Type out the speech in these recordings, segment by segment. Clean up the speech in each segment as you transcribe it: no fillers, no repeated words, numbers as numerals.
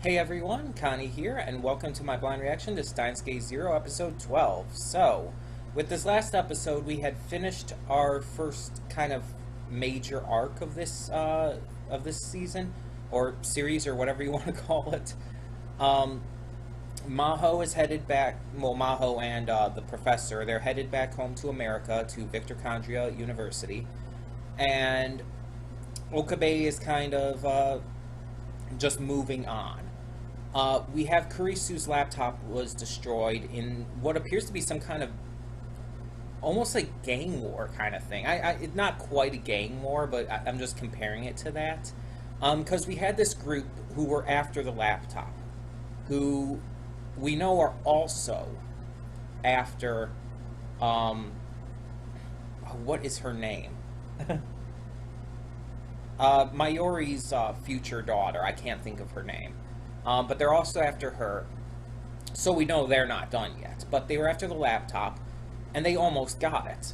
Hey everyone, Connie here, and welcome to my blind reaction to Steins Gate 0, episode 12. So, with this last episode, we had finished our first kind of major arc of this season, or series, or whatever you want to call it. Um, Maho is headed back, well, Maho and the professor, they're headed back home to America, to Victor Condria University, and Okabe is kind of just moving on. We have Kurisu's laptop was destroyed in what appears to be some kind of almost like gang war kind of thing. It's not quite a gang war, but I'm just comparing it to that. Because we had this group who were after the laptop, who we know are also after, what is her name? Mayori's future daughter. I can't think of her name. But they're also after her. So we know they're not done yet. But they were after the laptop, and they almost got it.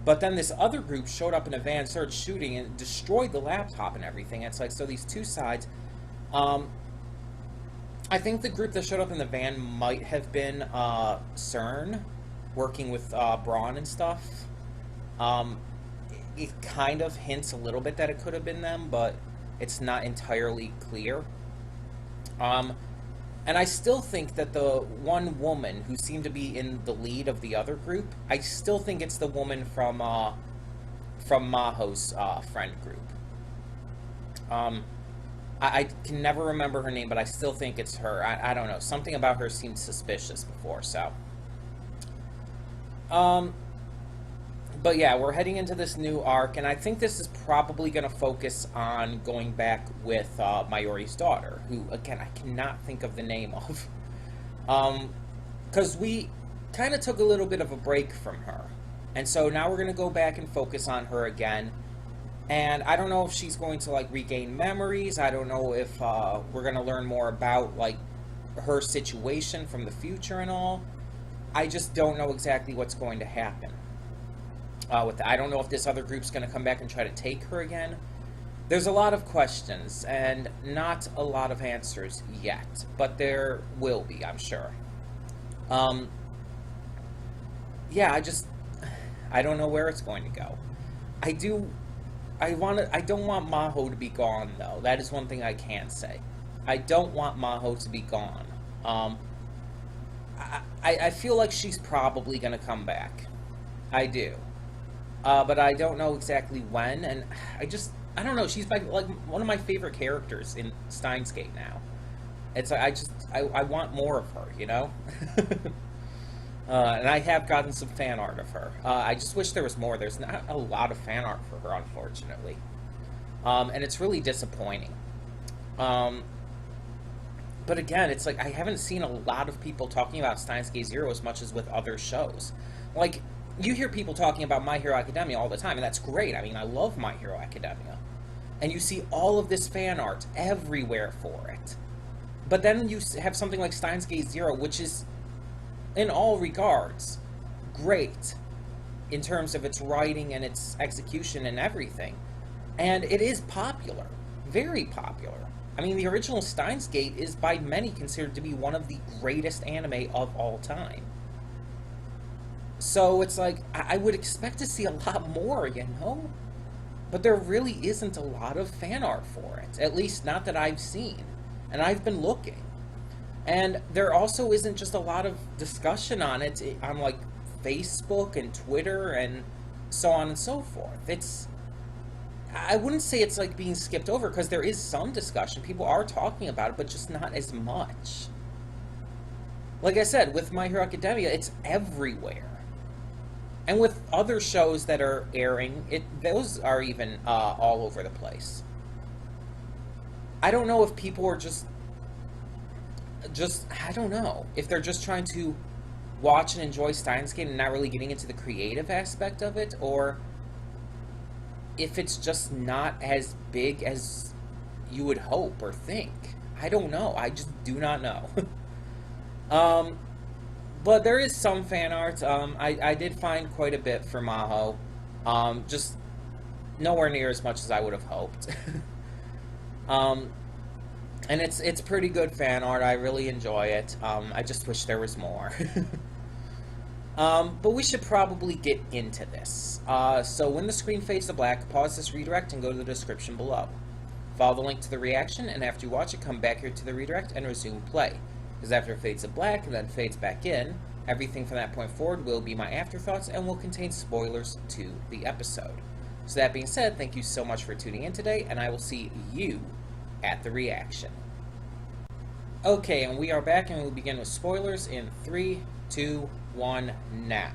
But then this other group showed up in a van, started shooting, and destroyed the laptop and everything. It's like, so these two sides. I think the group that showed up in the van might have been CERN, working with Braun and stuff. It kind of hints a little bit that it could have been them, but it's not entirely clear. And I still think that the one woman who seemed to be in the lead of the other group, I still think it's the woman from Maho's friend group. I can never remember her name, but I still think it's her. I don't know. Something about her seemed suspicious before, so. But yeah, we're heading into this new arc, and I think this is probably going to focus on going back with Mayori's daughter, who, again, I cannot think of the name of. Because we kind of took a little bit of a break from her. And so now we're going to go back and focus on her again. And I don't know if she's going to, like, regain memories. I don't know if we're going to learn more about, like, her situation from the future and all. I just don't know exactly what's going to happen. I don't know if this other group's going to come back and try to take her again. There's a lot of questions, and not a lot of answers yet, but there will be, I'm sure. Yeah, I don't know where it's going to go. I don't want Maho to be gone, though. That is one thing I can say. I don't want Maho to be gone. I feel like she's probably going to come back. I do. But I don't know exactly when, and I don't know, she's like one of my favorite characters in Steins Gate now. It's I want more of her, you know? And I have gotten some fan art of her. I just wish there was more. There's not a lot of fan art for her, unfortunately. And it's really disappointing. But again, it's like I haven't seen a lot of people talking about Steins Gate Zero as much as with other shows. Like, you hear people talking about My Hero Academia all the time, and that's great. I mean, I love My Hero Academia. And you see all of this fan art everywhere for it. But then you have something like Steins Gate Zero, which is, in all regards, great in terms of its writing and its execution and everything. And it is popular. Very popular. I mean, the original Steins Gate is by many considered to be one of the greatest anime of all time. So it's like, I would expect to see a lot more, you know? But there really isn't a lot of fan art for it. At least not that I've seen. And I've been looking. And there also isn't just a lot of discussion on it on, like, Facebook and Twitter and so on and so forth. I wouldn't say it's, like, being skipped over, because there is some discussion. People are talking about it, but just not as much. Like I said, with My Hero Academia, it's everywhere. And with other shows that are airing, those are even all over the place. I don't know if people are just I don't know. If they're just trying to watch and enjoy Steins Gate and not really getting into the creative aspect of it, or if it's just not as big as you would hope or think. I don't know. I just do not know. But there is some fan art. I did find quite a bit for Maho. Just nowhere near as much as I would have hoped. And it's pretty good fan art. I really enjoy it. I just wish there was more. But we should probably get into this. So when the screen fades to black, pause this redirect and go to the description below. Follow the link to the reaction, and after you watch it, come back here to the redirect and resume play. Because after it fades to black and then fades back in, everything from that point forward will be my afterthoughts and will contain spoilers to the episode. So that being said, thank you so much for tuning in today, and I will see you at the reaction. Okay, and we are back, and we'll begin with spoilers in 3, 2, 1, now.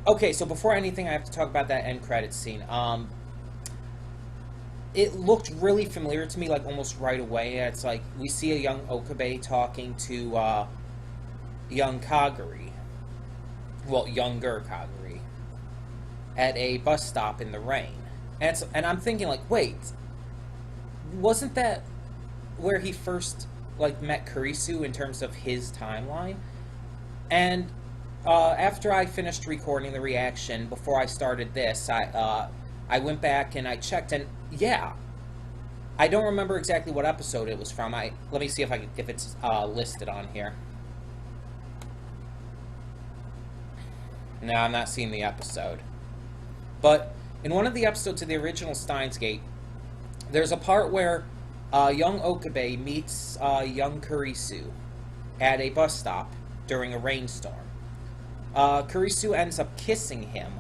Okay, so before anything, I have to talk about that end credits scene. It looked really familiar to me, like almost right away. It's like we see a young Okabe talking to young Kaguri, well, younger Kaguri, at a bus stop in the rain. And I'm thinking, like, wait, wasn't that where he first like met Kurisu in terms of his timeline? And after I finished recording the reaction, before I started this, I went back and I checked, and yeah, I don't remember exactly what episode it was from. Let me see if it's listed on here. No, I'm not seeing the episode. But in one of the episodes of the original Steins Gate, there's a part where young Okabe meets young Kurisu at a bus stop during a rainstorm. Kurisu ends up kissing him,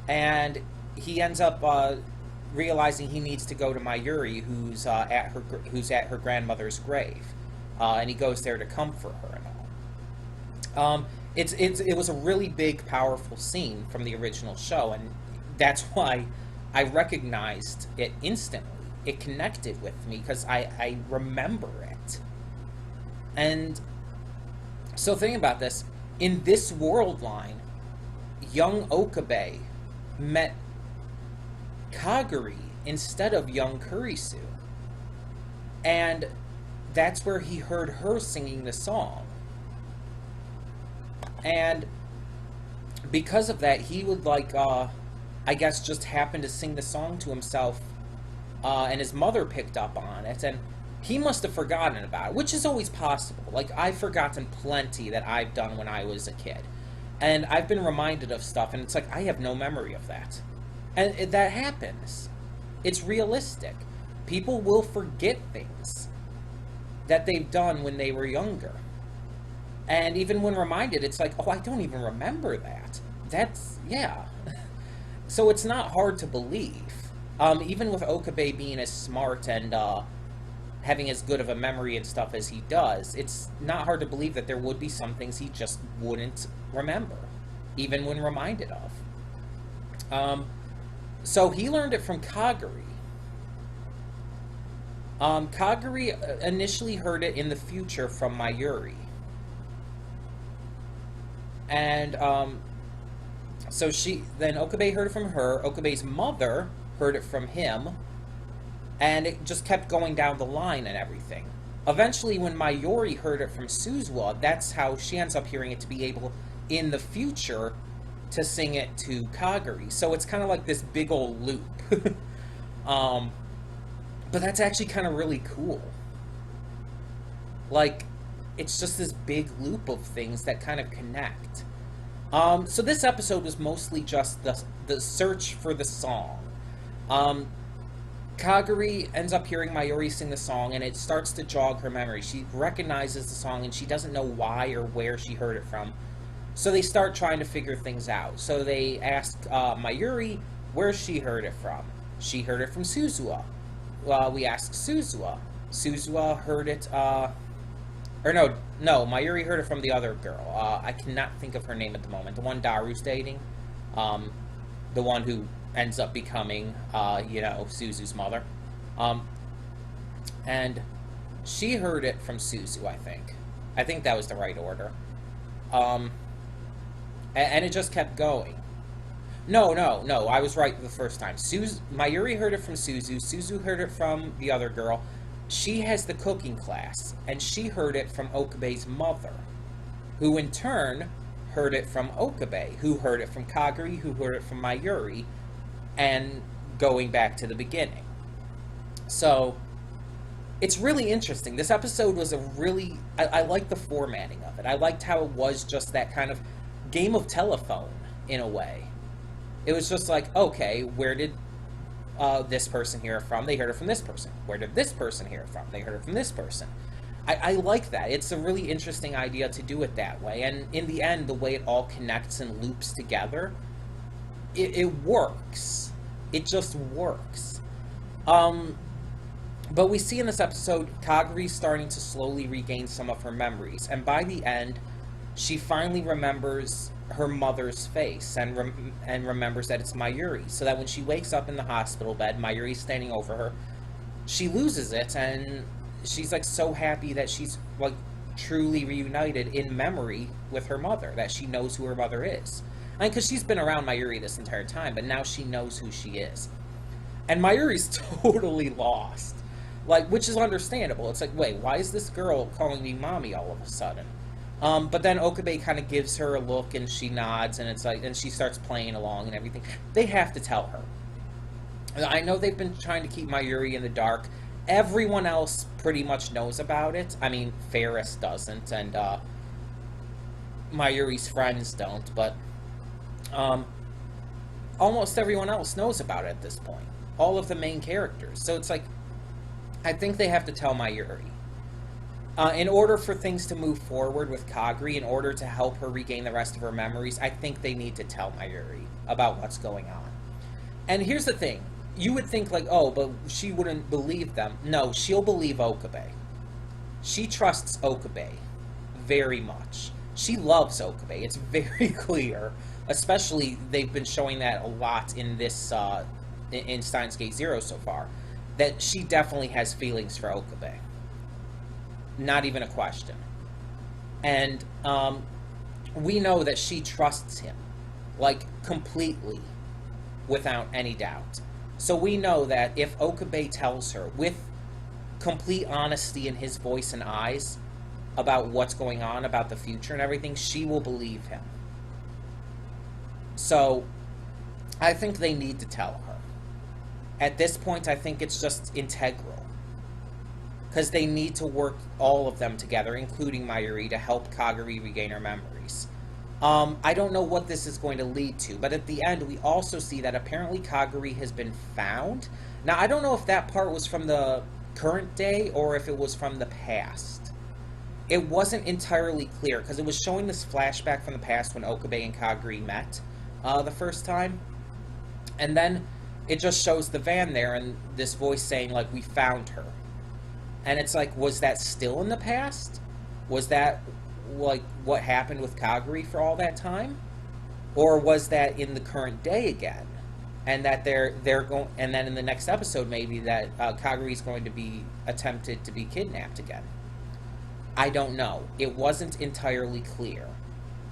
and he ends up realizing he needs to go to Mayuri, who's at her grandmother's grave, and he goes there to comfort her and all. It was a really big, powerful scene from the original show, and that's why I recognized it instantly. It connected with me because I remember it. And so thinking about this, in this world line, young Okabe met Kaguri instead of young Kurisu. And that's where he heard her singing the song. And because of that, he would I guess just happen to sing the song to himself, and his mother picked up on it, and he must have forgotten about it, which is always possible. Like, I've forgotten plenty that I've done when I was a kid. And I've been reminded of stuff, and it's like, I have no memory of that. And that happens. It's realistic. People will forget things that they've done when they were younger. And even when reminded, it's like, oh, I don't even remember that. Yeah. So it's not hard to believe. Even with Okabe being as smart and having as good of a memory and stuff as he does, it's not hard to believe that there would be some things he just wouldn't remember, even when reminded of. So he learned it from Kaguri. Kaguri initially heard it in the future from Mayuri. And so then Okabe heard it from her. Okabe's mother heard it from him. And it just kept going down the line and everything. Eventually, when Mayuri heard it from Suzuha, that's how she ends up hearing it to be able, in the future, to sing it to Kaguri. So it's kind of like this big old loop. But that's actually kind of really cool. Like, it's just this big loop of things that kind of connect. So this episode was mostly just the search for the song. Kaguri ends up hearing Mayuri sing the song, and it starts to jog her memory. She recognizes the song, and she doesn't know why or where she heard it from. So they start trying to figure things out. So they ask Mayuri where she heard it from. She heard it from Suzuha. We asked Suzuha. Suzuha heard it, no, Mayuri heard it from the other girl. I cannot think of her name at the moment. The one Daru's dating. The one who ends up becoming, Suzu's mother. And she heard it from Suzu, I think. I think that was the right order. And it just kept going. No, I was right the first time. Mayuri heard it from Suzu. Suzu heard it from the other girl. She has the cooking class, and she heard it from Okabe's mother, who in turn heard it from Okabe, who heard it from Kaguri, who heard it from Mayuri, and going back to the beginning. So, it's really interesting. This episode was a really, I liked the formatting of it. I liked how it was just that kind of game of telephone in a way. It was just like, okay, where did this person hear it from? They heard it from this person. Where did this person hear it from? They heard it from this person. I like that. It's a really interesting idea to do it that way. And in the end, the way it all connects and loops together, it works. It just works. But we see in this episode, Kaguri's starting to slowly regain some of her memories. And by the end, she finally remembers her mother's face and remembers that it's Mayuri. So that when she wakes up in the hospital bed, Mayuri's standing over her. She loses it, and she's like so happy that she's like truly reunited in memory with her mother, that she knows who her mother is. I mean, because she's been around Mayuri this entire time, but now she knows who she is. And Mayuri's totally lost. Like, which is understandable. It's like, wait, why is this girl calling me mommy all of a sudden? But then Okabe kind of gives her a look, and she nods, and it's like, and she starts playing along and everything. They have to tell her. I know they've been trying to keep Mayuri in the dark. Everyone else pretty much knows about it. I mean, Ferris doesn't, and Mayuri's friends don't, but almost everyone else knows about it at this point. All of the main characters. So it's like, I think they have to tell Mayuri. In order for things to move forward with Kaguri, in order to help her regain the rest of her memories, I think they need to tell Mayuri about what's going on. And here's the thing. You would think like, oh, but she wouldn't believe them. No, she'll believe Okabe. She trusts Okabe very much. She loves Okabe. It's very clear. Especially, they've been showing that a lot in this, in Steins Gate Zero so far. That she definitely has feelings for Okabe. Not even a question. And we know that she trusts him, like, completely, without any doubt. So we know that if Okabe tells her, with complete honesty in his voice and eyes, about what's going on, about the future and everything, she will believe him. So, I think they need to tell her. At this point, I think it's just integral. Because they need to work all of them together, including Mayuri, to help Kaguri regain her memories. I don't know what this is going to lead to, but at the end, we also see that apparently Kaguri has been found. Now, I don't know if that part was from the current day or if it was from the past. It wasn't entirely clear, because it was showing this flashback from the past when Okabe and Kaguri met the first time. And then it just shows the van there and this voice saying, like, we found her. And it's like, was that still in the past? Was that, like, what happened with Kaguri for all that time? Or was that in the current day again? And that they're going, and then in the next episode, maybe that Kaguri's going to be attempted to be kidnapped again. I don't know. It wasn't entirely clear.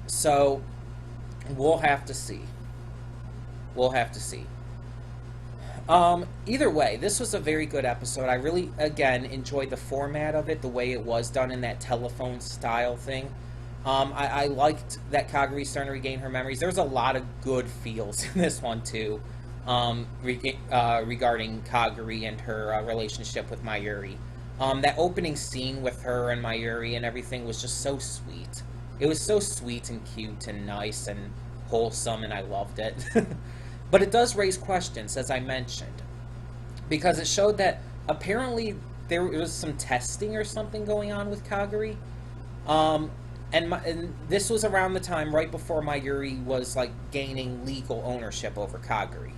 So, we'll have to see. We'll have to see. Either way, this was a very good episode. I really, again, enjoyed the format of it, the way it was done in that telephone style thing. I liked that Kaguri's starting to regain her memories. There's a lot of good feels in this one, too, regarding Kaguri and her relationship with Mayuri. That opening scene with her and Mayuri and everything was just so sweet. It was so sweet and cute and nice and wholesome, and I loved it. But it does raise questions, as I mentioned, because it showed that apparently there was some testing or something going on with Kaguri. And this was around the time right before Mayuri was, like, gaining legal ownership over Kaguri.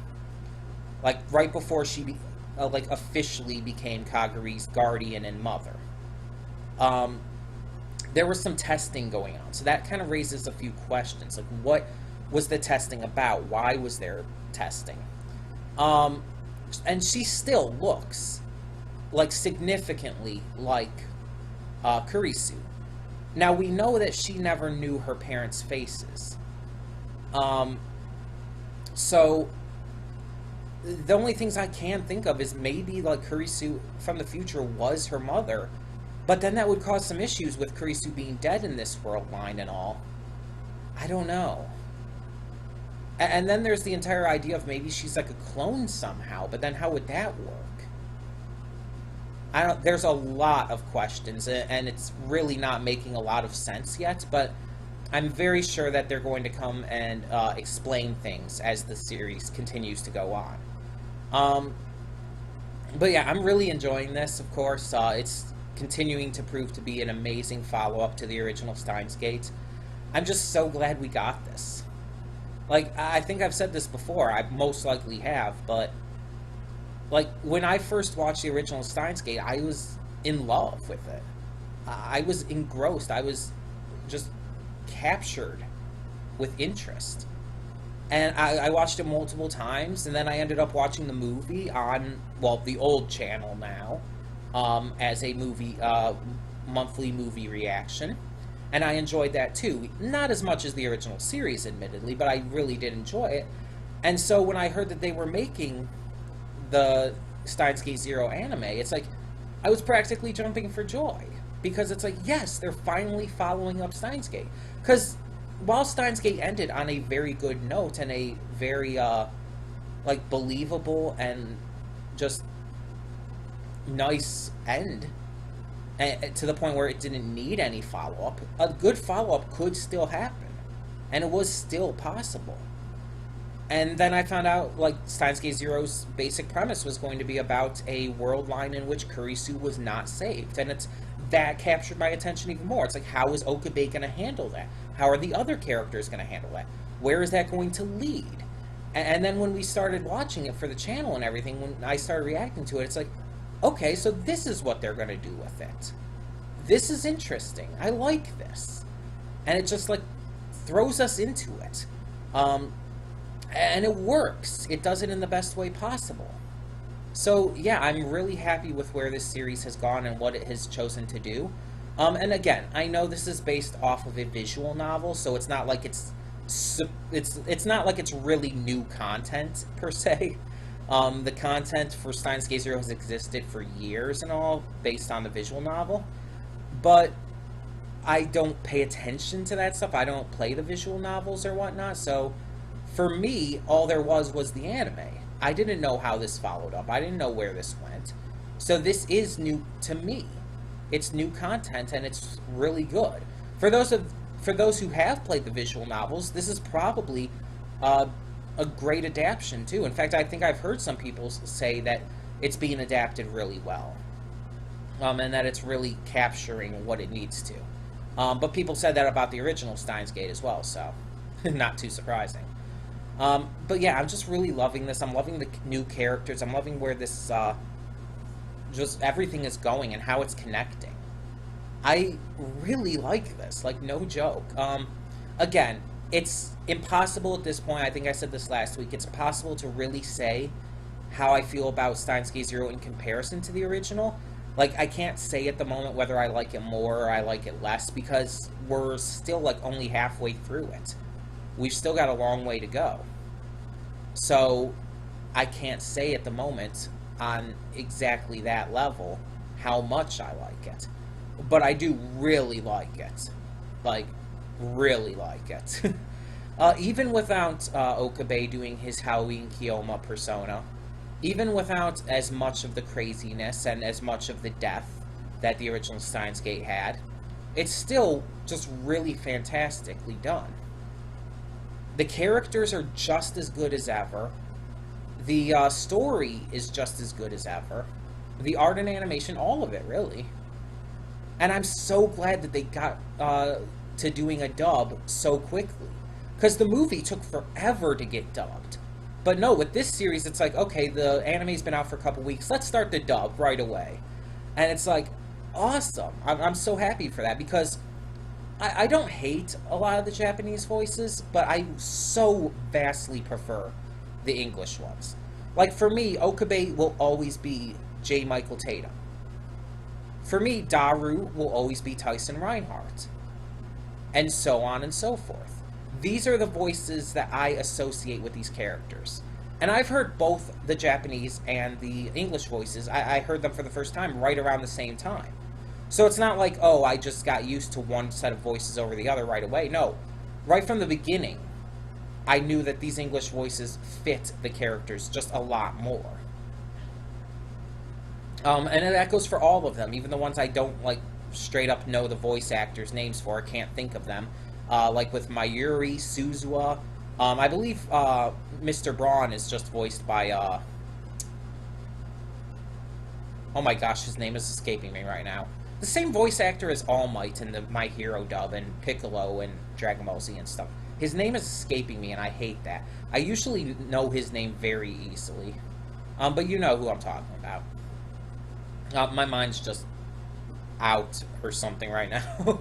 Like, right before she, officially became Kaguri's guardian and mother. There was some testing going on, so that kind of raises a few questions. Like, what was the testing about? Why was there testing? And she still looks, like, significantly like Kurisu. Now, we know that she never knew her parents' faces. So, the only things I can think of is maybe, like, Kurisu from the future was her mother, but then that would cause some issues with Kurisu being dead in this world line and all. I don't know. And then there's the entire idea of maybe she's like a clone somehow, but then how would that work? There's a lot of questions, and it's really not making a lot of sense yet, but I'm very sure that they're going to come and explain things as the series continues to go on. Um, but yeah, I'm really enjoying this, of course. It's continuing to prove to be an amazing follow-up to the original Steins Gate. I'm just so glad we got this. Like, I think I've said this before, I most likely have, but like, when I first watched the original Steins Gate, I was in love with it. I was engrossed. I was just captured with interest. And I watched it multiple times, and then I ended up watching the movie on, well, the old channel now, as a movie, monthly movie reaction. And I enjoyed that too. Not as much as the original series, admittedly, but I really did enjoy it. And so when I heard that they were making the Steins Gate Zero anime, it's like, I was practically jumping for joy. Because it's like, yes, they're finally following up Steins Gate. Because while Steins Gate ended on a very good note and a very, like, believable and just nice end, to the point where it didn't need any follow-up, a good follow-up could still happen. And it was still possible. And then I found out, like, Steins Gate Zero's basic premise was going to be about a world line in which Kurisu was not saved. And that captured my attention even more. It's like, how is Okabe going to handle that? How are the other characters going to handle that? Where is that going to lead? And then when we started watching it for the channel and everything, when I started reacting to it, it's like, okay, so this is what they're going to do with it. This is interesting. I like this. And it just, like, throws us into it. And it works. It does it in the best way possible. So, yeah, I'm really happy with where this series has gone and what it has chosen to do. And again, I know this is based off of a visual novel, so it's not like it's not like it's really new content, per se. The content for Steins Gate Zero has existed for years and all, based on the visual novel. But I don't pay attention to that stuff. I don't play the visual novels or whatnot, so for me, all there was the anime. I didn't know how this followed up. I didn't know where this went. So this is new to me. It's new content, and it's really good. For those who have played the visual novels, this is probably a great adaptation too. In fact, I think I've heard some people say that it's being adapted really well, and that it's really capturing what it needs to. But people said that about the original Steins Gate as well, so not too surprising. But yeah, I'm just really loving this. I'm loving the new characters. I'm loving where this, just everything is going and how it's connecting. I really like this, like, no joke. Again, it's impossible at this point. I think I said this last week. It's impossible to really say how I feel about Steins Gate Zero in comparison to the original. Like, I can't say at the moment whether I like it more or I like it less, because we're still, like, only halfway through it. We've still got a long way to go. So, I can't say at the moment on exactly that level how much I like it. But I do really like it. Like, really like it. Even without Okabe doing his Halloween Kiyoma persona, even without as much of the craziness and as much of the death that the original Steins Gate had, it's still just really fantastically done. The characters are just as good as ever. The story is just as good as ever. The art and animation, all of it, really. And I'm so glad that they got to doing a dub so quickly. Because the movie took forever to get dubbed. But no, with this series, it's like, okay, the anime's been out for a couple weeks. Let's start the dub right away. And it's like, awesome. I'm so happy for that, because I don't hate a lot of the Japanese voices, but I so vastly prefer the English ones. Like, for me, Okabe will always be J. Michael Tatum. For me, Daru will always be Tyson Reinhardt. And so on and so forth. These are the voices that I associate with these characters. And I've heard both the Japanese and the English voices. I heard them for the first time right around the same time. So it's not like, oh, I just got used to one set of voices over the other right away. No. Right from the beginning, I knew that these English voices fit the characters just a lot more. And that goes for all of them, even the ones I don't like straight up know the voice actors' names for. I can't think of them. Like with Mayuri, Suzuha. I believe Mr. Braun is just voiced by. Oh my gosh, his name is escaping me right now. The same voice actor as All Might in the My Hero dub and Piccolo and Dragon Ball Z and stuff. His name is escaping me, and I hate that. I usually know his name very easily. But you know who I'm talking about. My mind's just out or something right now.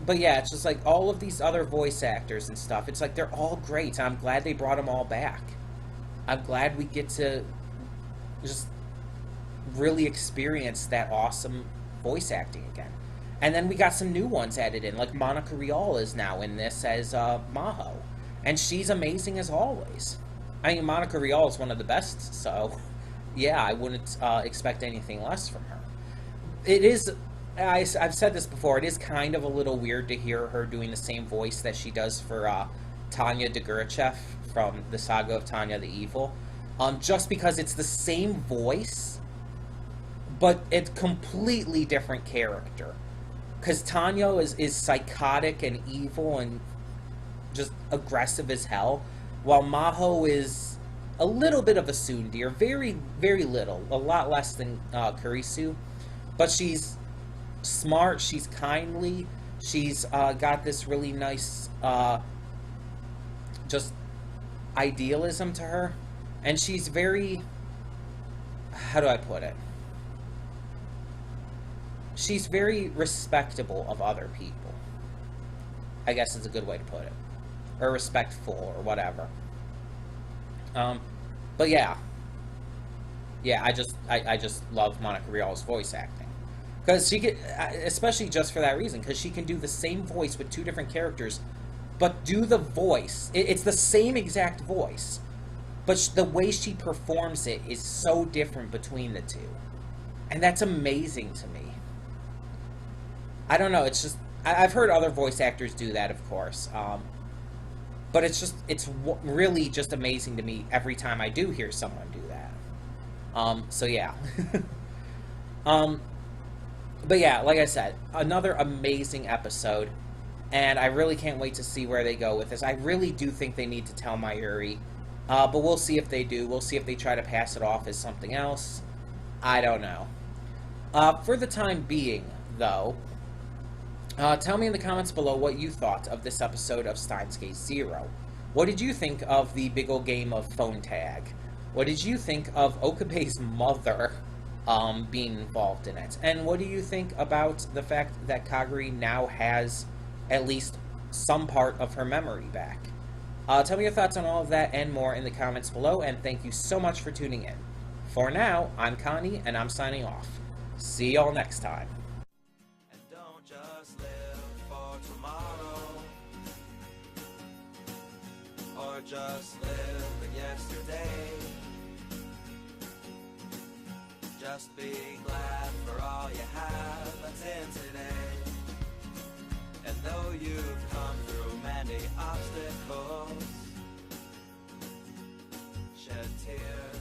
But yeah, it's just like all of these other voice actors and stuff. It's like they're all great. And I'm glad they brought them all back. I'm glad we get to just really experience that awesome voice acting again. And then we got some new ones added in, like Monica Rial is now in this as Maho. And she's amazing as always. I mean, Monica Rial is one of the best, so yeah, I wouldn't expect anything less from her. It is, I've said this before, it is kind of a little weird to hear her doing the same voice that she does for Tanya Degurachev from the Saga of Tanya the Evil. Just because it's the same voice, but it's completely different character. Because Tanya is psychotic and evil and just aggressive as hell, while Maho is a little bit of a tsundere, very, very little, a lot less than Kurisu, but she's smart, she's kindly, she's got this really nice just idealism to her, and she's very, how do I put it? She's very respectable of other people. I guess is a good way to put it. Or respectful, or whatever. But yeah. Yeah, I just love Monica Rial's voice acting. Because she could, especially just for that reason, because she can do the same voice with two different characters, but do the voice. It's the same exact voice, but the way she performs it is so different between the two. And that's amazing to me. I don't know, it's just, I've heard other voice actors do that, of course, but it's really just amazing to me every time I do hear someone do that. So yeah. But yeah, like I said, another amazing episode, and I really can't wait to see where they go with this. I really do think they need to tell Mayuri, but we'll see if they do. We'll see if they try to pass it off as something else. I don't know. For the time being, though, tell me in the comments below what you thought of this episode of Steins Gate Zero. What did you think of the big ol' game of phone tag? What did you think of Okabe's mother being involved in it? And what do you think about the fact that Kaguri now has at least some part of her memory back? Tell me your thoughts on all of that and more in the comments below, and thank you so much for tuning in. For now, I'm Connie, and I'm signing off. See y'all next time. Or just live in yesterday. Just be glad for all you have that's in today. And though you've come through many obstacles, shed tears